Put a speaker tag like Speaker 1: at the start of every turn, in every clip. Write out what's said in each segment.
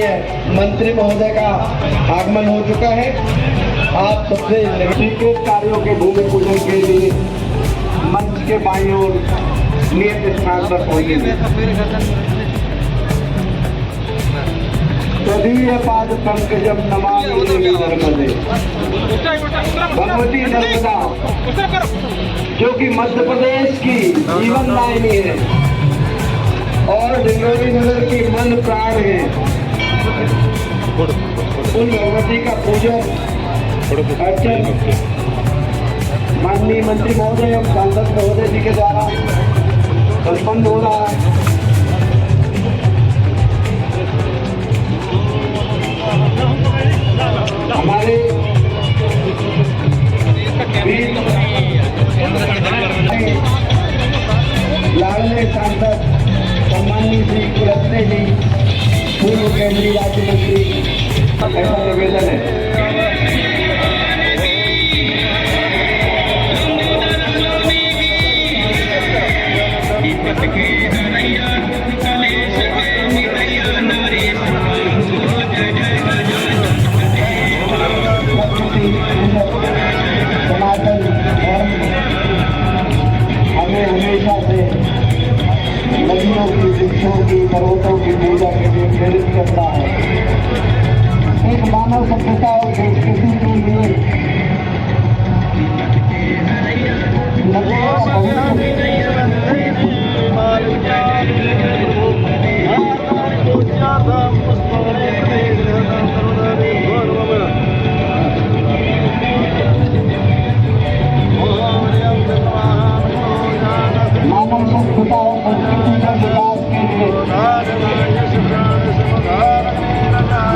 Speaker 1: माननीय मंत्री महोदय का आगमन हो चुका है। आप सबसे स्वीकृत कार्यों के भूमि पूजन के लिए मंच के बाईं ओर नियत स्थान पर पहुंचेंगे। तदीय पाद पंकजम नमामि देवी नर्मदे। भगवती नर्मदा जो कि मध्य प्रदेश की जीवन दायिनी है और डिंडोरी नगर की मन प्राण है, उन भगवती का पूजन अर्चन माननीय मंत्री महोदय एवं सांसद महोदय जी के द्वारा संपन्न हो रहा है। हमारे लाडले सांसद सम्माननीय श्री कुलस्ते जी, पूर्व केंद्रीय राज्य मंत्री, ऐसा निवेदन है। सनातन धर्म हमें हमेशा से नदियों की, वृक्षों की, पर्वतों की पूजा के लिए प्रेरित करता है। एक मानव सभ्यता और संस्कृति के लिए नदियों का पवित्र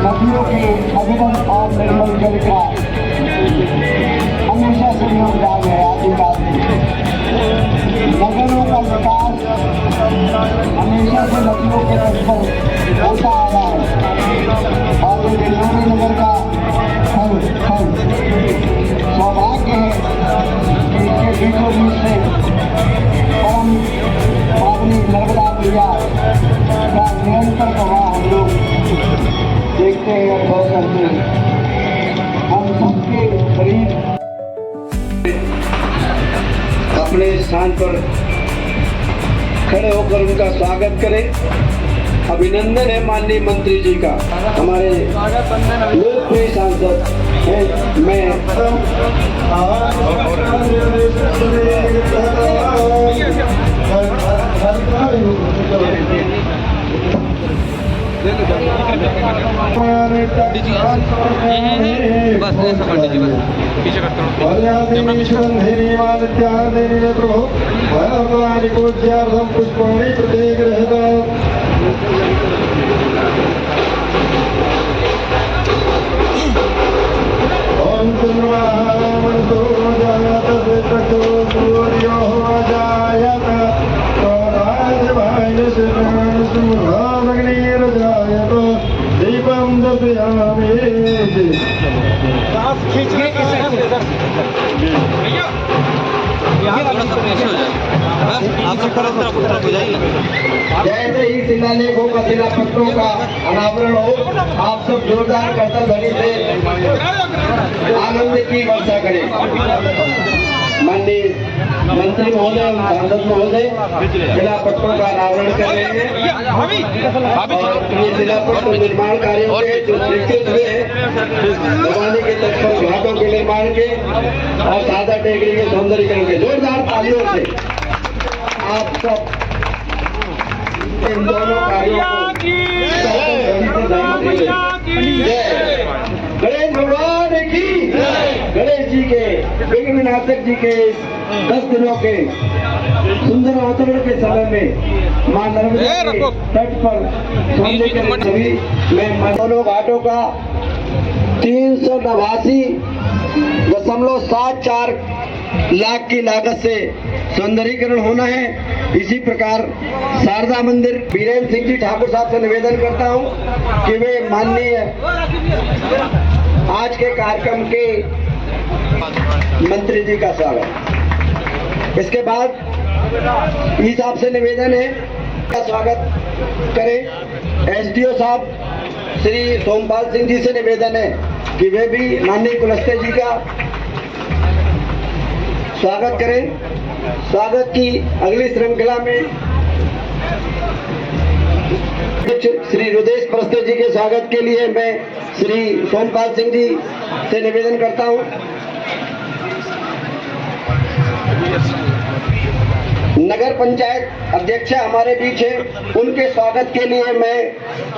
Speaker 1: नदियों के अविरल और निर्मल जल का हमेशा से योगदान है। आदिकाल नगरों का विकास हमेशा से नदियों के तट पर होता आ रहा है और डिंडोरी नगर का सौभाग्य है कि इसके बीचों बीच से परम पावनी नर्मदा मैया का निरंतर प्रवाह हम लोग देखते हैं और गौर करते हैं। हम सबके करीब अपने स्थान पर खड़े होकर उनका स्वागत करें। अभिनंदन है माननीय मंत्री जी का, हमारे लोकप्रिय सांसद हैं। मैं
Speaker 2: बस ऐसा कर दीजिए, बस पीछे करता हूँ।
Speaker 1: पुष्पाणि प्रत्येक रहता ओम चंद्रमंतो जायत विप्रतो सूर्यो जायत सुमग्निर्जायत दीपं दर्शयामि। जैसे ही शिलालेखों का शिलापत्रों का अनावरण हो, आप सब जोरदार करतल ध्वनि से आनंद की वर्षा करें। माननीय मंत्री महोदय, सांसद महोदय शिलापत्रों का अनावरण कर रहे हैं और ये शिलापत्र निर्माण कार्यों के जो स्वीकृत हुए हैं, भवानी के तट पर घाटों के निर्माण के और सादा टेकरी के सौंदर्यीकरण के, जोरदार तालियों से आप सब इन दोनों कार्यों गणेश भगवान की, गणेश जी के, विघ्न विनाशक जी के 10 दिनों के सुंदर अवतरण के समय में मां नर्मदा के तट पर सभी मैं दोनों घाटों का 389.74 लाख की लागत से सौंदर्यीकरण होना है। इसी प्रकार शारदा मंदिर बीरेन्द्र सिंह जी ठाकुर साहब से निवेदन करता हूं कि वे माननीय आज के कार्यक्रम के मंत्री जी का स्वागत। इसके बाद ई साहब से निवेदन है का स्वागत करें। एसडीओ साहब श्री सोमपाल सिंह जी से निवेदन है कि वे भी माननीय कुलस्ते जी का स्वागत करें। स्वागत की अगली श्रृंखला में श्री रुदेश प्रस्ते जी के स्वागत के लिए मैं श्री सोमपाल सिंह जी से निवेदन करता हूं। नगर पंचायत अध्यक्ष हमारे बीच है, उनके स्वागत के लिए मैं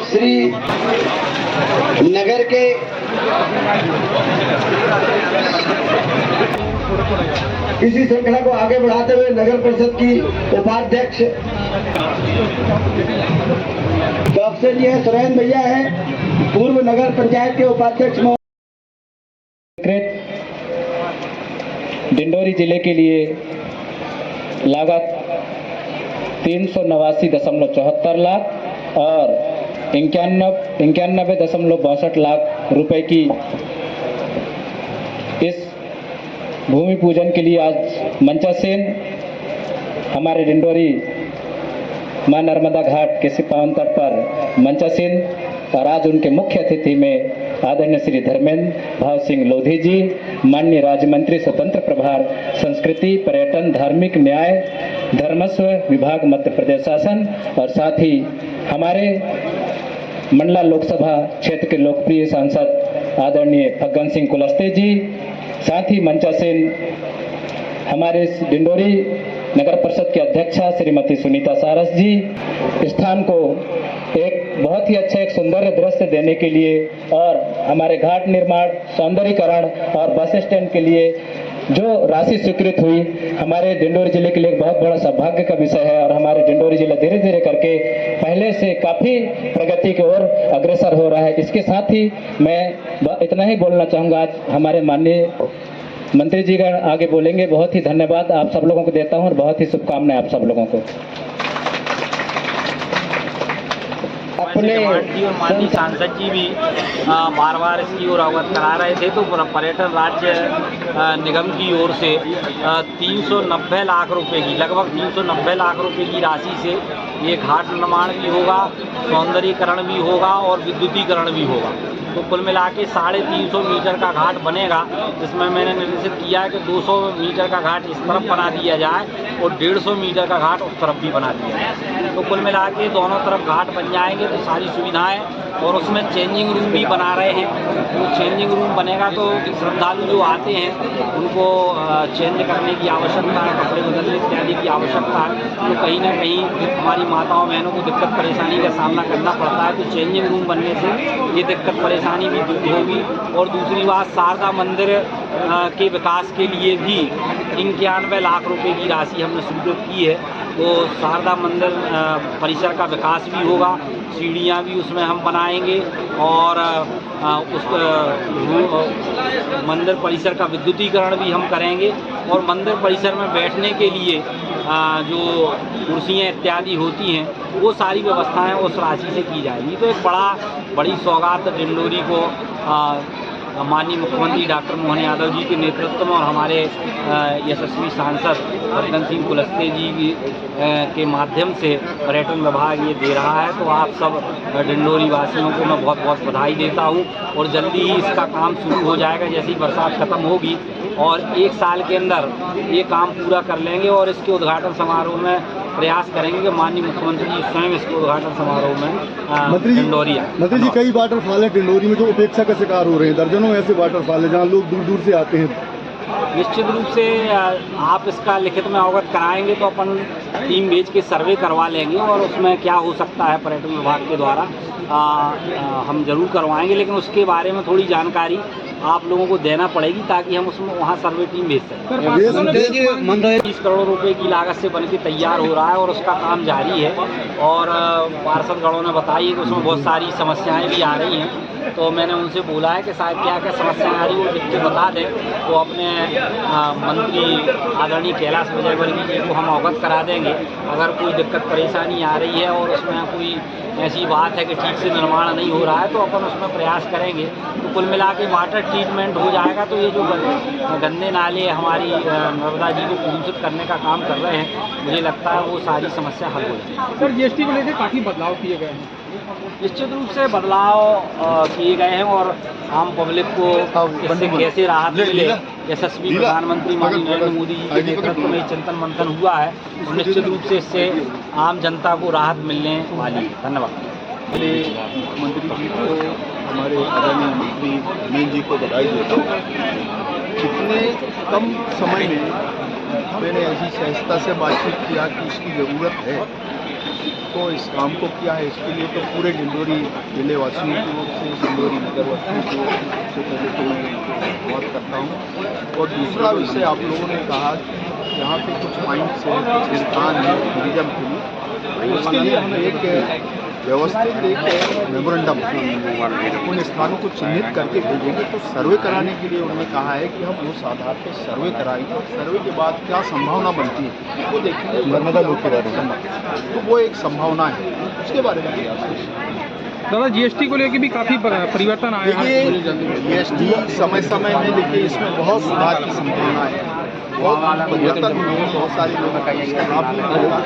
Speaker 1: श्री नगर के इसी श्रृंखला को आगे बढ़ाते हुए नगर परिषद की उपाध्यक्ष डॉक्टर जी है, सुरेंद्र भैया है, पूर्व नगर पंचायत के उपाध्यक्ष
Speaker 3: डिंडोरी जिले के लिए लागत 389.74 लाख और 91.62 लाख रुपए की इस भूमि पूजन के लिए आज मंचासेन हमारे डिंडोरी मां नर्मदा घाट के पावन तट पर मंचासेन और आज उनके मुख्य अतिथि में आदरणीय श्री धर्मेंद्र भाव सिंह लोधी जी, माननीय राज्य मंत्री स्वतंत्र प्रभार संस्कृति पर्यटन धार्मिक न्याय धर्मस्व विभाग मध्य प्रदेश शासन और साथ ही हमारे मंडला लोकसभा क्षेत्र के लोकप्रिय सांसद आदरणीय फग्गन सिंह कुलस्ते जी, साथ ही मंचासेन हमारे डिंडोरी नगर परिषद की अध्यक्षा श्रीमती सुनीता सारस जी, स्थान को एक बहुत ही अच्छा एक सुंदर दृश्य देने के लिए और हमारे घाट निर्माण सौंदर्यीकरण और बस स्टैंड के लिए जो राशि स्वीकृत हुई हमारे डिंडोरी जिले के लिए एक बहुत बड़ा सौभाग्य का विषय है और हमारे डिंडोरी जिला धीरे धीरे करके पहले से काफ़ी प्रगति की ओर अग्रसर हो रहा है। इसके साथ ही मैं इतना ही बोलना चाहूँगा, आज हमारे माननीय मंत्री जी का आगे बोलेंगे। बहुत ही धन्यवाद आप सब लोगों को देता हूँ और बहुत ही शुभकामनाएं आप सब लोगों को।
Speaker 4: अपने और माननीय सांसद जी भी बार बार इसकी ओर अवगत करा रहे थे, तो पर्यटन राज्य निगम की ओर से 390 लाख रुपए की लगभग 390 लाख रुपए की राशि से ये घाट निर्माण भी होगा, सौंदर्यीकरण भी होगा और विद्युतीकरण भी होगा। तो कुल मिला के 350 मीटर का घाट बनेगा, जिसमें मैंने निर्देशित किया है कि 200 मीटर का घाट इस तरफ बना दिया जाए और 150 मीटर का घाट उस तरफ भी बना दिया जाए। तो कुल मिला के दोनों तरफ घाट बन जाएंगे तो सारी सुविधाएं, और उसमें चेंजिंग रूम भी बना रहे हैं। वो चेंजिंग रूम बनेगा तो श्रद्धालु जो आते हैं उनको चेंज करने की आवश्यकता है, कपड़े बदलने इत्यादि की आवश्यकता है, तो कहीं ना कहीं हमारी माताओं बहनों को दिक्कत परेशानी का सामना करना पड़ता है। तो चेंजिंग रूम बनने से ये दिक्कत परेशानी भी दूर होगी। और दूसरी बात, शारदा मंदिर के विकास के लिए भी 91 लाख रुपए की राशि हमने स्वीकृत की है। तो शारदा मंदिर परिसर का विकास भी होगा, सीढ़ियाँ भी उसमें हम बनाएंगे और उस मंदिर परिसर का विद्युतीकरण भी हम करेंगे। और मंदिर परिसर में बैठने के लिए जो कुर्सियाँ इत्यादि होती हैं वो सारी व्यवस्थाएं उस राशि से की जाएगी। तो एक बड़ी सौगात डिंडोरी को माननीय मुख्यमंत्री डॉक्टर मोहन यादव जी के नेतृत्व में और हमारे यशस्वी सांसद फग्गन सिंह कुलस्ते जी के माध्यम से पर्यटन विभाग ये दे रहा है। तो आप सब डिंडोरी वासियों को मैं बहुत बहुत बधाई देता हूँ और जल्दी ही इसका काम शुरू हो जाएगा। जैसे ही बरसात खत्म होगी और 1 साल के अंदर ये काम पूरा कर लेंगे और इसके उद्घाटन समारोह में प्रयास करेंगे कि माननीय मुख्यमंत्री जी स्वयं इसके उद्घाटन समारोह में डिंडोरी आए।
Speaker 5: मंत्री जी, कई वाटरफॉल है डिंडोरी में जो उपेक्षा का शिकार हो रहे हैं, दर्जनों ऐसे वाटरफॉल है जहाँ लोग दूर दूर से आते हैं।
Speaker 4: निश्चित रूप से आप इसका लिखित में अवगत कराएंगे तो अपन टीम भेज के सर्वे करवा लेंगे और उसमें क्या हो सकता है पर्यटन विभाग के द्वारा हम जरूर करवाएंगे। लेकिन उसके बारे में थोड़ी जानकारी आप लोगों को देना पड़ेगी ताकि हम उसमें वहाँ सर्वे टीम भेज सकें। 30 करोड़ रुपए की लागत से बनके तैयार हो रहा है और उसका काम जारी है। और पार्षदगणों ने बताई है कि उसमें बहुत सारी समस्याएं भी आ रही हैं, तो मैंने उनसे बोला है कि शायद क्या क्या समस्याएं आ रही वो लिख के बता दें तो अपने मंत्री आदरणीय कैलाश विजयवर्गीय जी को हम अवगत करा देंगे। अगर कोई दिक्कत परेशानी आ रही है और उसमें कोई ऐसी बात है कि ठीक से निर्माण नहीं हो रहा है तो अपन उसमें प्रयास करेंगे। तो कुल मिला के वाटर ट्रीटमेंट हो जाएगा तो ये जो गंदे नाले हमारी नर्मदा जी को प्रदूषित करने का काम कर रहे हैं, मुझे लगता है वो सारी समस्या हल हो जाएगी।
Speaker 2: सर, जीएसटी को लेकर काफ़ी बदलाव किए गए हैं।
Speaker 4: निश्चित रूप से बदलाव किए गए हैं और आम पब्लिक को इससे कैसे राहत मिले, यशस्वी प्रधानमंत्री माननीय नरेंद्र मोदी जी के नेतृत्व में चिंतन मंथन हुआ है और निश्चित रूप से इससे आम जनता को राहत मिलने वाली है। धन्यवाद।
Speaker 5: मंत्री जी को, हमारे आदरणीय मंत्री अनिल जी को बधाई देता हूँ। कितने कम समय में मैंने ऐसी सहजता से बातचीत किया कि इसकी ज़रूरत है, तो इस काम को किया है। इसके लिए तो पूरे डिंडोरी जिले वासियों की ओर से, डिंडोरी नगर वासियों की ओर से सबसे पहले तो मैं बहुत करता हूँ। और दूसरा विषय आप लोगों ने कहा कि यहाँ पे कुछ पॉइंट्स हैं, कुछ स्थान है टूरिज्म के लिए, उसके लिए हम एक व्यवस्थित एक मेमोरेंडम उन स्थानों को चिन्हित करके भेजेंगे। तो सर्वे कराने के लिए उन्होंने कहा है कि हम उस आधार पर सर्वे कराएंगे और सर्वे के बाद क्या संभावना बनती है वो देखेंगे। नर्मदा लोग के बारे में तो वो एक संभावना है, उसके बारे में
Speaker 2: दादा जीएसटी को लेकर भी काफ़ी परिवर्तन आया है।
Speaker 5: देखिए जीएसटी समय समय में देखिए इसमें बहुत सुधार की संभावना है, बहुत परिवर्तन हुए हैं, बहुत सारे लोग का इसका लाभ भी मिलेगा।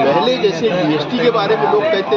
Speaker 5: पहले जैसे जीएसटी के बारे में लोग कहते